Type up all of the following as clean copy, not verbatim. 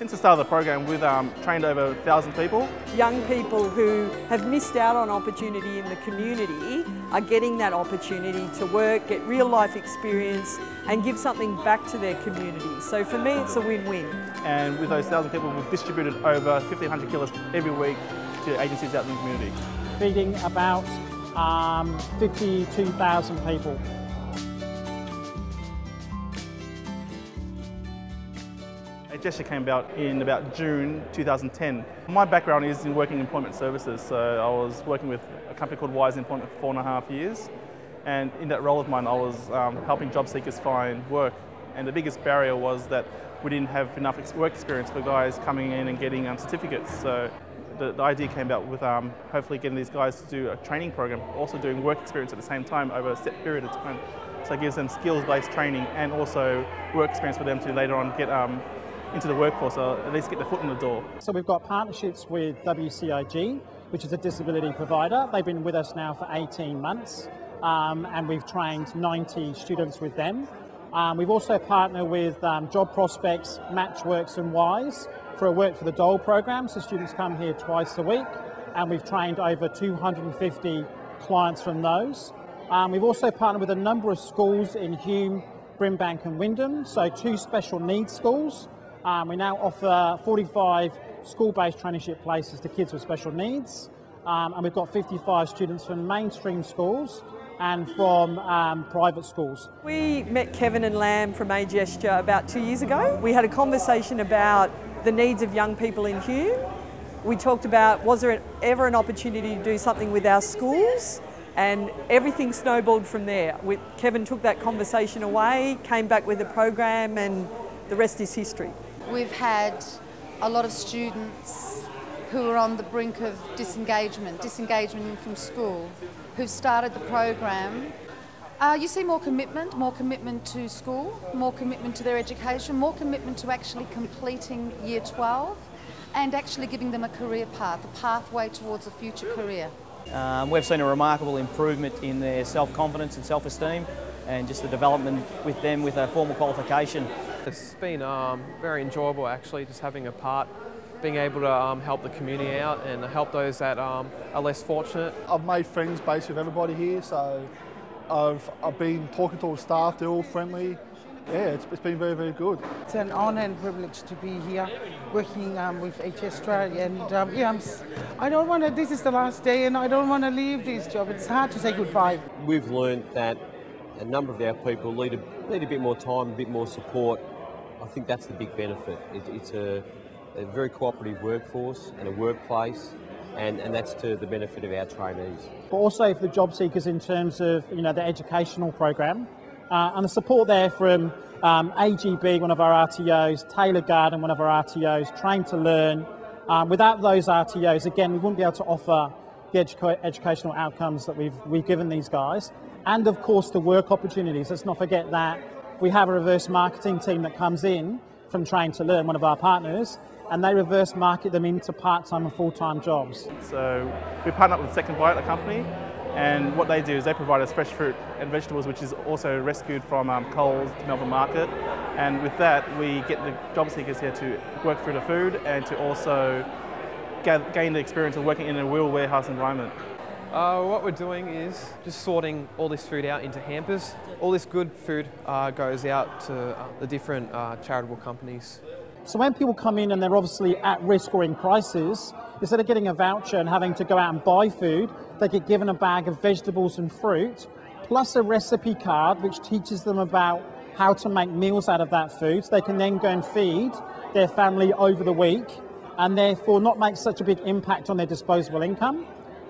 Since the start of the program, we've trained over 1,000 people. Young people who have missed out on opportunity in the community are getting that opportunity to work, get real life experience and give something back to their community. So for me, it's a win-win. And with those 1,000 people, we've distributed over 1,500 kilos every week to agencies out in the community. Feeding about 52,000 people. AGesture came about in about June 2010. My background is in working employment services, so I was working with a company called Wise Employment for 4.5 years, and in that role of mine I was helping job seekers find work, and the biggest barrier was that we didn't have enough work experience for guys coming in and getting certificates. So the idea came about with hopefully getting these guys to do a training program, also doing work experience at the same time over a set period of time. So it gives them skills-based training and also work experience for them to later on get into the workforce, or at least get their foot in the door. So we've got partnerships with WCIG, which is a disability provider. They've been with us now for 18 months and we've trained 90 students with them. We've also partnered with Job Prospects, Matchworks and Wise for a Work for the Dole program. So students come here twice a week and we've trained over 250 clients from those. We've also partnered with a number of schools in Hume, Brimbank and Wyndham, so 2 special needs schools. We now offer 45 school-based traineeship places to kids with special needs, and we've got 55 students from mainstream schools and from private schools. We met Kevin and Lam from AGesture about 2 years ago. We had a conversation about the needs of young people in Hume. We talked about, was there ever an opportunity to do something with our schools? And everything snowballed from there. Kevin took that conversation away, came back with a program, and the rest is history. We've had a lot of students who are on the brink of disengagement from school, who've started the program. You see more commitment to school, more commitment to their education, more commitment to actually completing Year 12 and actually giving them a career path, a pathway towards a future career. We've seen a remarkable improvement in their self-confidence and self-esteem, and just the development with them with a formal qualification. It's been very enjoyable actually, just having a part, being able to help the community out and help those that are less fortunate. I've made friends based with everybody here, so I've been talking to all the staff, they're all friendly. Yeah, it's been very, very good. It's an honour and privilege to be here working with AGesture, and yeah, I don't want to, this is the last day and I don't want to leave this job. It's hard to say goodbye. We've learned that a number of our people need a bit more time, a bit more support. I think that's the big benefit. It's a very cooperative workforce and a workplace, and that's to the benefit of our trainees. But also for the job seekers in terms of the educational program, and the support there from AGB, one of our RTOs, Taylor Garden, one of our RTOs, Train to Learn. Without those RTOs, again, we wouldn't be able to offer the educational outcomes that we've given these guys. And of course the work opportunities. Let's not forget that we have a reverse marketing team that comes in from Train to Learn, one of our partners, and they reverse market them into part-time and full-time jobs. So we partner up with Second Bite, a company, and what they do is they provide us fresh fruit and vegetables, which is also rescued from Coles to Melbourne Market, and with that we get the job seekers here to work through the food and to also gain the experience of working in a real warehouse environment. What we're doing is just sorting all this food out into hampers. All this good food goes out to the different charitable companies. So when people come in and they're obviously at risk or in crisis, instead of getting a voucher and having to go out and buy food, they get given a bag of vegetables and fruit, plus a recipe card which teaches them about how to make meals out of that food, so they can then go and feed their family over the week and therefore not make such a big impact on their disposable income,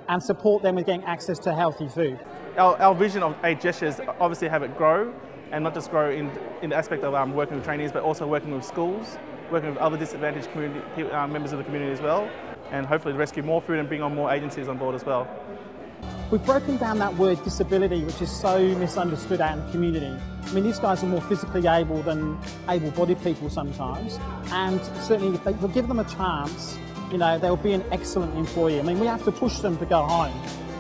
and support them with getting access to healthy food. Our vision of AGesture is obviously have it grow, and not just grow in the aspect of working with trainees, but also working with schools, working with other disadvantaged community, members of the community as well, and hopefully rescue more food and bring on more agencies on board as well. We've broken down that word disability, which is so misunderstood out in the community. I mean, these guys are more physically able than able-bodied people sometimes, and certainly if we'll give them a chance, they'll be an excellent employee. I mean, we have to push them to go home.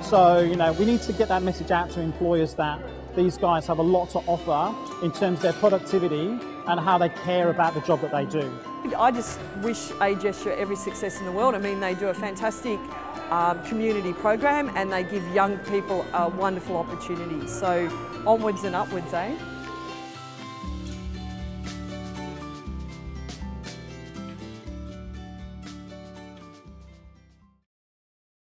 So, we need to get that message out to employers that these guys have a lot to offer in terms of their productivity and how they care about the job that they do. I just wish AGesture every success in the world. I mean, they do a fantastic community program and they give young people a wonderful opportunity. So onwards and upwards, eh?